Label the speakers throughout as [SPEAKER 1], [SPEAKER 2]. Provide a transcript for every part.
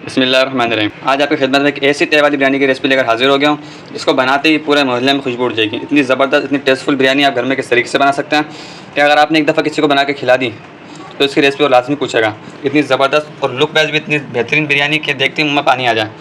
[SPEAKER 1] बिस्मिल्लाहिर्रहमानिर्रहीम। आज आपकी खिदमत में एक ऐसी तय वाली बिरयानी की रेसिपी लेकर हाजिर हो गया हूँ जिसको बनाते ही पूरे मोहल्ले में खुशबू उड़ जाएगी। इतनी ज़बरदस्त, इतनी टेस्टफुल बिरयानी आप घर में किस तरीके से बना सकते हैं कि अगर आपने एक दफ़ा किसी को बना के खिला दी तो इसकी रेसिपी वो लाजमी पूछेगा। इतनी ज़बरदस्त और लुक वाइज भी इतनी बेहतरीन बिरयानी कि देखते ही मुँह में पानी आ जाए।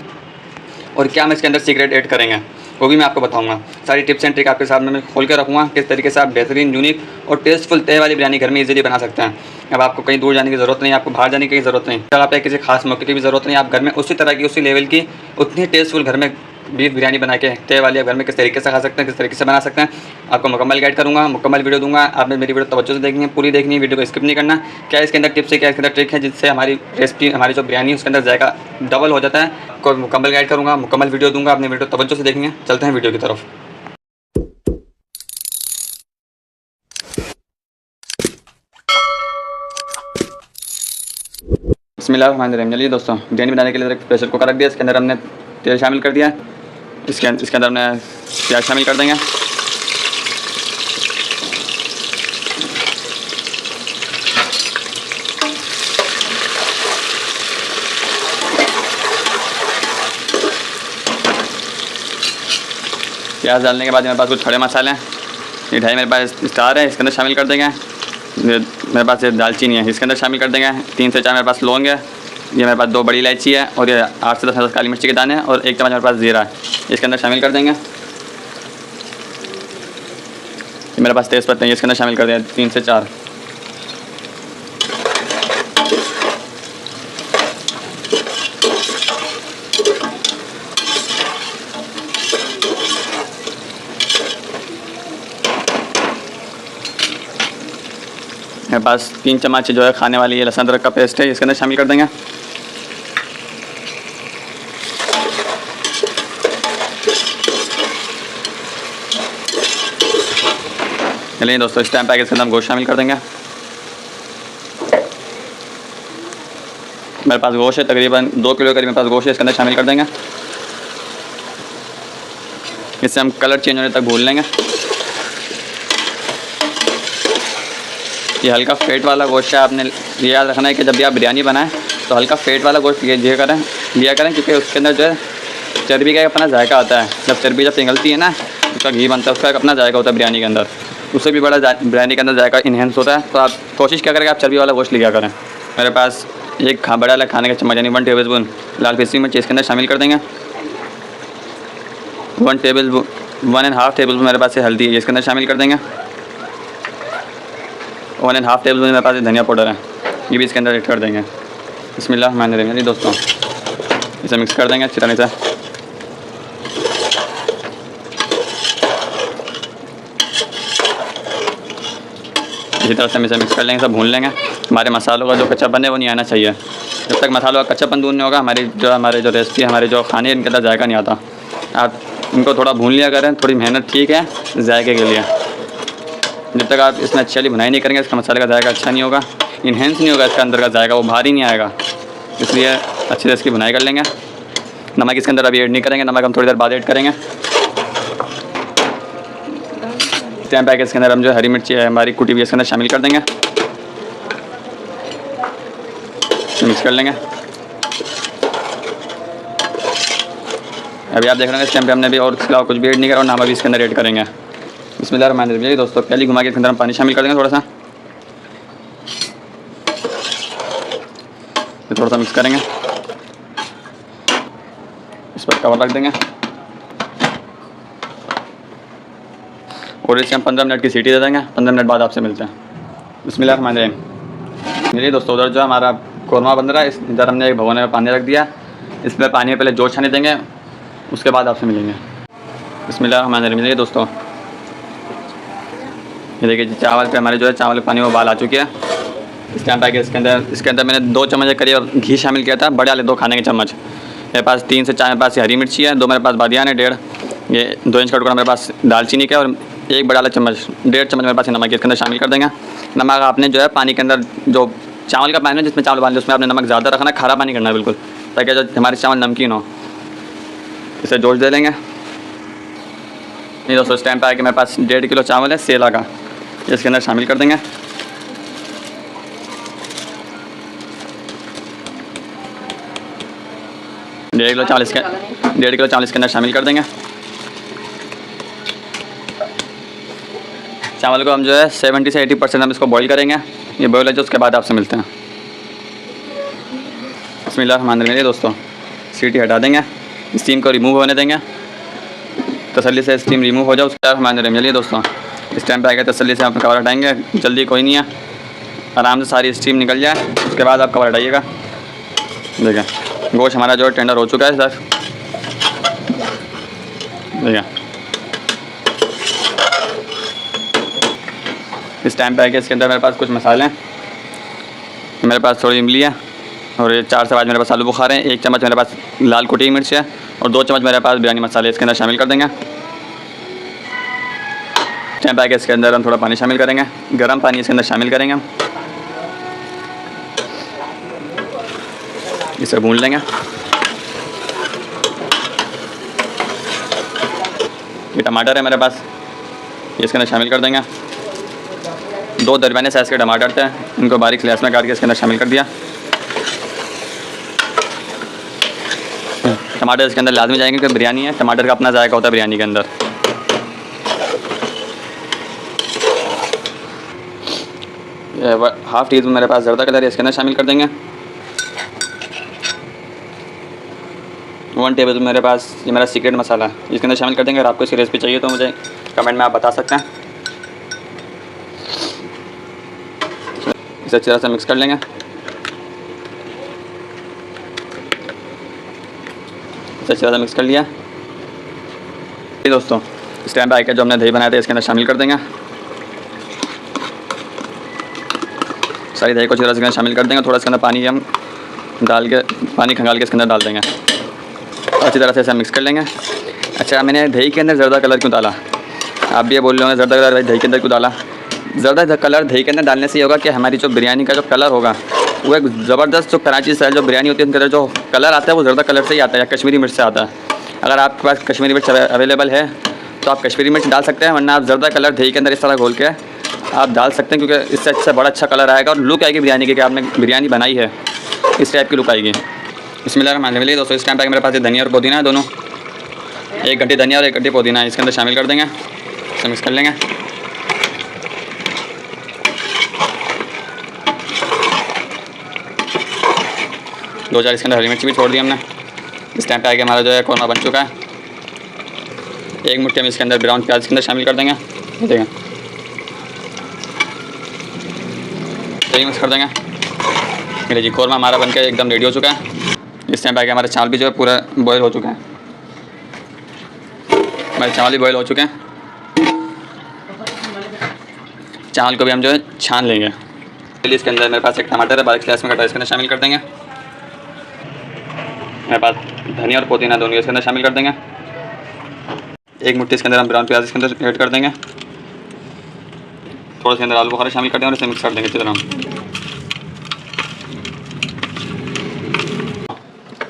[SPEAKER 1] और क्या हम इसके अंदर सीक्रेट ऐड करेंगे वो भी मैं आपको बताऊंगा। सारी टिप्स एंड ट्रिक आपके सामने मैं खोल के रखूँगा किस तरीके से आप बेहतरीन, यूनिक और टेस्टफुल तय वाली बिरयानी घर में इजीली बना सकते हैं। अब आपको कहीं दूर जाने की ज़रूरत नहीं, आपको बाहर जाने की ज़रूरत नहीं, जगह पे किसी खास मौके की भी ज़रूरत नहीं। आप घर में उसी तरह की, उसी लेवल की, उतनी टेस्टफुल घर में बीफ बिरयानी बना के तय वाली घर में किस तरीके से खा सकते हैं, किस तरीके से बना सकते हैं, आपको मुकम्मल गाइड करूँगा, मुकम्मल वीडियो दूंगा। आपने मेरी वीडियो तवज्जो से देखनी है, पूरी देखनी है, वीडियो को स्किप नहीं करना। क्या इसके अंदर टिप्स है, क्या इसके अंदर ट्रिक है जिससे हमारी रेसिपी, हमारी जो बिरयानी है उसके अंदर जायका डबल हो जाता है। आपको मुकम्मल गाइड करूँगा, मुकम्मल वीडियो दूंगा, आपने वीडियो तवज्जो से देखनी है। चलते हैं वीडियो की तरफ। बिस्मिल्लाहिर्रहमानिर्रहीम। चलिए दोस्तों, बिरयानी बनाने के लिए एक प्रेशर कुकर रख दिया। इसके अंदर हमने तेल शामिल कर दिया। इसके अंदर हमने प्याज शामिल कर देंगे। प्याज डालने के बाद मेरे पास कुछ खड़े मसाले हैं। ये ढाई मेरे पास स्टार है, इसके अंदर शामिल कर देंगे। मेरे पास ये दालचीनी है, इसके अंदर शामिल कर देंगे। 3 से 4 मेरे पास लौंग है। ये मेरे पास 2 बड़ी इलायची है और ये 8 से 10 काली मिर्ची के दाने हैं और 1 चम्मच मेरे पास ज़ीरा है, इसके अंदर शामिल कर देंगे। ये मेरे पास तेज़पत्ते हैं, इसके अंदर शामिल कर देंगे 3 से 4। मेरे पास 3 चम्मच जो है खाने वाली ये लहसुन अदरक का पेस्ट है, इसके अंदर शामिल कर देंगे। चलिए दोस्तों, इस टाइम पे इसके अंदर हम गोश्त शामिल कर देंगे। मेरे पास गोश्त है, तकरीबन 2 किलो करीब मेरे पास गोश्त है, इसके अंदर शामिल कर देंगे। इससे हम कलर चेंज होने तक भून लेंगे। ये हल्का फेट वाला गोश्त है। आपने ये याद रखना है कि जब भी आप बिरयानी बनाएं तो हल्का फेट वाला गोश्त लिया करें क्योंकि उसके अंदर जो है चर्बी का अपना जायका आता है। जब चर्बी पिघलती है ना, उसका घी बनता है, उसका एक अपना जायका होता है बिरयानी के अंदर। उससे भी बड़ा बिरयानी के अंदर जायका इन्हेंस होता है। तो आप कोशिश क्या करें आप चर्बी वाला गोश्त लिया करें। मेरे पास एक बड़ा वाला खाने का चम्मच यानी 1 टेबल स्पून लाल पिसी मिर्च इसके अंदर शामिल कर देंगे। 1 1.5 टेबल स्पून मेरे पास से हल्दी है, इसके अंदर शामिल कर देंगे। 1.5 टेबल स्पून मेरे पास धनिया पाउडर है, ये भी इसके अंदर ऐड कर देंगे। बिस्मिल्लाहिर्रहमानिर्रहीम। जी दोस्तों, इसे मिक्स कर देंगे अच्छी तरह से। इसी तरह से हम इसे मिक्स कर लेंगे, सब भून लेंगे। हमारे मसालों का जो कच्चापन है वो नहीं आना चाहिए। जब तक मसालों का कच्चापन दूर नहीं होगा हमारे जो रेसिपी, हमारे जो खाने हैं इनके अंदर जायका नहीं आता। आप इनको थोड़ा भून लिया करें, थोड़ी मेहनत ठीक है जायके के लिए। जब तक आप इसमें अच्छी वाली भुनाई नहीं करेंगे इसका मसाले का जायका अच्छा नहीं होगा, इन्हेंस नहीं होगा इसका अंदर का जायका, वो बाहर ही नहीं आएगा। इसलिए अच्छे से इसकी भुनाई कर लेंगे। नमक इसके अंदर अभी ऐड नहीं करेंगे, नमक हम थोड़ी देर बाद ऐड करेंगे। टाइम पैकेट इसके अंदर हम जो हरी मिर्ची है हमारी कुटी हुई इसके अंदर शामिल कर देंगे, मिक्स कर लेंगे। अभी आप देख रहे हैं इस टाइम पे हमने भी और इसके अलावा कुछ भी ऐड नहीं करा और नमक भी इसके अंदर ऐड करेंगे। बिस्मिल्लाहिर्रहमानिर्रहीम। दोस्तों, पहले घुमा के इसके अंदर हम पानी शामिल कर देंगे थोड़ा सा मिक्स करेंगे। इस पर कवर रख देंगे और इसे हम 15 मिनट की सीटी दे देंगे। 15 मिनट बाद आपसे मिलते हैं। बिस्मिल्लाहिर्रहमानिर्रहीम। मेरे दोस्तों, उधर जो हमारा कौरमा बन रहा है, इधर हमने एक भगोने में पानी रख दिया। इसमें पानी में पहले जोश छाने देंगे, उसके बाद आपसे मिलेंगे। बिस्मिल्लाहिर्रहमानिर्रहीम। ये दोस्तों, ये देखिए चावल पे हमारे जो है चावल के पानी में उबाल आ चुकी है। इस टाइम पे इसके अंदर मैंने 2 चम्मच करीब घी शामिल किया था, बड़े वाले 2 खाने के चम्मच। मेरे पास 3 से 4 मेरे पास हरी मिर्ची है, 2 मेरे पास बादियान है, 1.5 ये 2 इंच का टुकड़ा मेरे पास दालचीनी का और 1 बड़ा वाला चम्मच 1.5 चम्मच मेरे पास नमक इसके अंदर शामिल कर देंगे। नमक आपने जो है पानी के अंदर जो चावल का पानी है जिसमें चावल उबाल उसमें आपने नमक ज़्यादा रखना है, खारा पानी करना है बिल्कुल, ताकि जो हमारे चावल नमकीन हो। इसे जोश दे लेंगे। ये दोस्तों, इस टाइम पे आके मेरे पास 1.5 किलो चावल है सेला का, इसके अंदर शामिल कर देंगे। 1.5 किलो चावल इसके अंदर शामिल कर देंगे। चावल को हम जो है 70 से 80% हम इसको बॉईल करेंगे। ये बॉईल है जो उसके बाद आपसे मिलते हैं। बिस्मिल्लाहिर्रहमानिर्रहीम दोस्तों, सीटी हटा देंगे, स्टीम को रिमूव होने देंगे, तसल्ली से स्टीम रिमूव हो जाए उसके बाद हमारे चलिए दोस्तों इस टाइम पे आएगा तसल्ली से आप कवर हटाएंगे, जल्दी कोई नहीं है, आराम से सारी स्टीम निकल जाए उसके बाद आप कवर हटाइएगा। देखिए गोश्त हमारा जो है टेंडर हो चुका है सर। देखिए इस टाइम पे आएगा इसके अंदर मेरे पास कुछ मसाले हैं, मेरे पास थोड़ी इमली है और ये 4 से 5 मेरे पास आलू बुखारे हैं, 1 चम्मच मेरे पास लाल कुटी मिर्च है और 2 चम्मच मेरे पास बिरयानी मसाले इसके अंदर शामिल कर देंगे। टाइम पे आएगा इसके अंदर हम थोड़ा पानी शामिल करेंगे, गर्म पानी इसके अंदर शामिल करेंगे, इसे भून लेंगे। ये टमाटर है मेरे पास, ये इसके अंदर शामिल कर देंगे। 2 दरमियाने साइज़ के टमाटर थे, इनको बारीक स्लाइस में काट के इसके अंदर शामिल कर दिया। टमाटर इसके अंदर लाजमी जाएंगे क्योंकि बिरयानी है, टमाटर का अपना जायका होता है बिरयानी के अंदर। हाफ़ टी स्पून मेरे पास ज़र्दा कलर है, इसके अंदर शामिल कर देंगे। 1 टेबल स्पून मेरे पास ये मेरा सीक्रेट मसाला है, इसके अंदर शामिल कर देंगे। अगर आपको इसकी रेसिपी चाहिए तो मुझे कमेंट में आप बता सकते हैं। इसे अच्छी तरह से मिक्स कर लेंगे। इसे अच्छी तरह से मिक्स कर लिया। दोस्तों इस टाइम पे आके जो हमने दही बनाया था इसके अंदर शामिल कर देंगे। सारी दही को अच्छी तरह से शामिल कर देंगे। थोड़ा इसके अंदर पानी हम डाल के पानी खंगाल के इसके अंदर डाल देंगे, अच्छी तरह से इसे मिक्स कर लेंगे। अच्छा, मैंने दही के अंदर ज़र्दा कलर क्यों डाला? आप भी ये बोल रहे होंगे ज़र्दा कलर दही के अंदर क्यों डाला? ज़र्दा कलर दही के अंदर डालने से ये होगा कि हमारी जो बिरयानी का जो कलर होगा वो एक ज़बरदस्त जो कराची स्टाइल जो बिरयानी होती है उनके अंदर जो कलर आता है वो ज़र्दा कलर से ही आता है या कश्मीरी मिर्च से आता है। अगर आपके पास कश्मीरी मिर्च अवेलेबल है तो आप कश्मीरी मिर्च डाल सकते हैं, वरना आप ज़र्दा कलर दही के अंदर इस तरह घोल के आप डाल सकते हैं क्योंकि इससे अच्छा बड़ा अच्छा कलर आएगा और लुक आएगी बिरयानी की कि आपने बिरयानी बनाई है, इस टाइप की लुक आएगी। बिस्मिल्लाहिर्रहमानिर्रहीम दोस्तों, इस टाइम पे मेरे पास धनिया और पुदीना है दोनों, 1 गड्ढी धनिया और 1 गड्ढी पुदीना इसके अंदर शामिल कर देंगे, इसे मिक्स कर लेंगे। दो चार इसके अंदर हरी मिर्च भी छोड़ दी हमने। इस टाइम पे आगे हमारा जो है कौरमा बन चुका है। 1 मुट्ठी हम इसके अंदर ब्राउन प्याज के अंदर शामिल कर देंगे, देखें यही मिक्स कर देंगे। मेरे जी कौरमा हमारा बनकर एकदम रेडी हो चुका है। इस टाइम पे आगे हमारे चावल भी जो है पूरा बॉयल हो चुका है, हमारे चावल भी बॉयल हो चुके हैं। चावल को भी हम जो है छान लेंगे। चलिए इसके अंदर मेरे पास एक टमाटर है बारीक स्लाइस में कटा, इसके अंदर शामिल कर देंगे। मेरे पास धनिया और पुदीना दोनों इसके अंदर शामिल कर देंगे। 1 मुट्ठी इसके अंदर हम ब्राउन प्याज इसके अंदर ऐड कर देंगे। थोड़ा इसके अंदर आलू बुखारे शामिल कर देंगे और इसे मिक्स कर देंगे अच्छी तरह।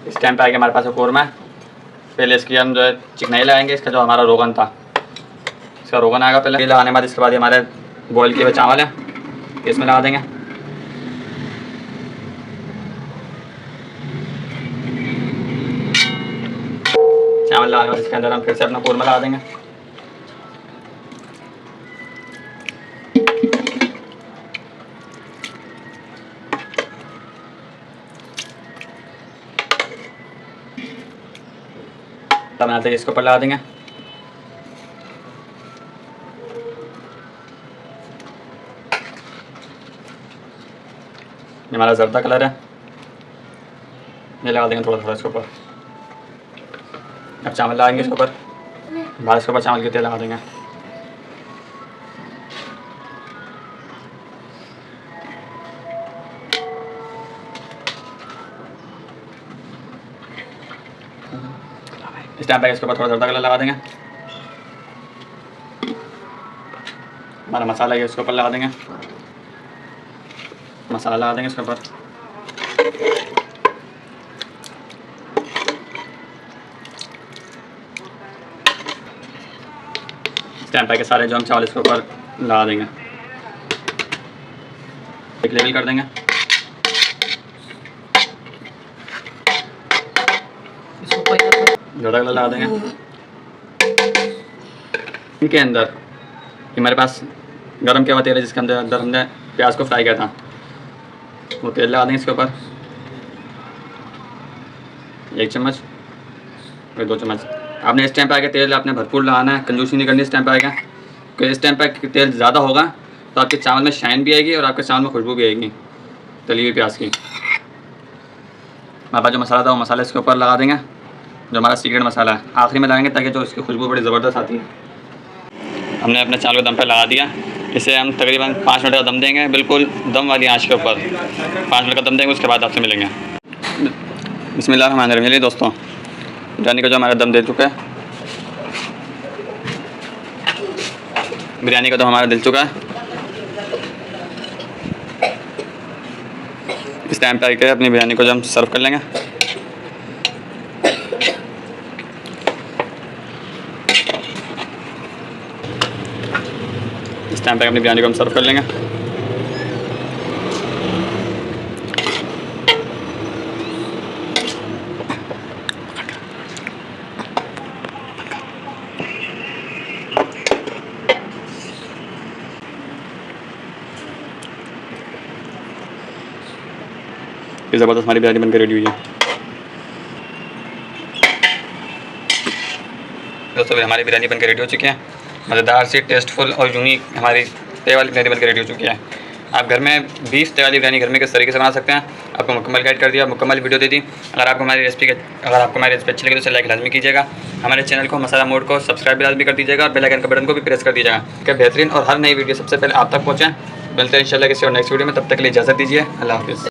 [SPEAKER 1] इस टाइम पे आगे हमारे पास कौरमा है। पहले इसकी हम जो है चिकनाई लगाएंगे, इसका जो हमारा रोगन था इसका रोगन आएगा पहले लगाने के बाद इसके बाद हमारे बॉयल किए हुए चावल है इसमें लगा देंगे। चावल लगा इसके अंदर हम फिर से अपना कौरमा लगा देंगे। बनाते हैं इसके ऊपर लगा देंगे। ये हमारा ज़र्दा कलर है, ये लगा देंगे थोड़ा थोड़ा इसके ऊपर। अब चावल लगाएंगे इसके ऊपर, बाद इसके ऊपर चावल के तेल लगा देंगे। इस टाइम पे इसके ऊपर थोड़ा ज़र्दा कलर लगा देंगे। हमारा मसाला ये इसके ऊपर लगा देंगे, मसाला लगा देंगे इसके ऊपर। इस टाइम पे सारे जो हम चावल इसके ऊपर लगा देंगे, एक लेवल कर देंगे। ज़्यादा लगा देंगे। इनके अंदर कि हमारे पास गरम किया हुआ तेल है जिसके अंदर हमने प्याज को फ्राई किया था, वो तेल लगा देंगे इसके ऊपर। 1 चम्मच और 2 चम्मच। आपने इस टाइम पे आके तेल आपने भरपूर लगाना है, कंजूसी नहीं करनी इस टाइम पे आएगा, क्योंकि इस टाइम पे तेल ज़्यादा होगा तो आपके चावल में शाइन भी आएगी और आपके चावल में खुशबू भी आएगी तली हुई प्याज की। हमारे पास जो मसाला था वो मसाला इसके ऊपर लगा देंगे, जो हमारा सीक्रेट मसाला है आखिरी में लगाएंगे ताकि जो इसकी खुशबू बड़ी ज़बरदस्त आती है। हमने अपने चावल को दम पर लगा दिया। इसे हम तकरीबन 5 मिनट का दम देंगे, बिल्कुल दम वाली आंच के ऊपर 5 मिनट का दम देंगे। उसके बाद आपसे मिलेंगे। बिस्मिल्लाहिर्रहमानिर्रहीम। दोस्तों, बिरयानी का जो हमारा दम दे चुका है, बिरयानी का दम हमारा दिल चुका है। इस टाइम पे आके अपनी बिरयानी को जो हम सर्व कर लेंगे। इस टाइम पे अपनी बिरयानी को हम सर्व कर लेंगे। ये ज़बरदस्त हमारी बिरयानी बनकर रेडी हुई है। दोस्तों, हमारी बिरयानी बनकर रेडी हो चुकी है। मज़ेदार सी, टेस्टफुल और यूनिक हमारी तवे वाली बिरयानी बनकर रेडी हो चुकी है। आप घर में बीफ तवे वाली बिरयानी घर में किस तरीके से बना सकते हैं, आपको मुकम्मल गाइड कर दिया, मुकम्मल वीडियो दे दी। अगर आपको हमारी रेसिपी अच्छी लगी तो इसे लाइक लाजमी कीजिएगा। हमारे चैनल को मसाला मोड को सब्सक्राइब भी लाजमी कर दीजिएगा और बेल आइकन का बटन को भी प्रेस कर दीजिएगा कि बेहतरीन और हर नई वीडियो सबसे पहले आप तक पहुँचें। मिलते हैं इंशाल्लाह किसी और नेक्स्ट वीडियो में। तब तक के लिए इजाज़त दीजिए। अल्लाह हाफ़िज़।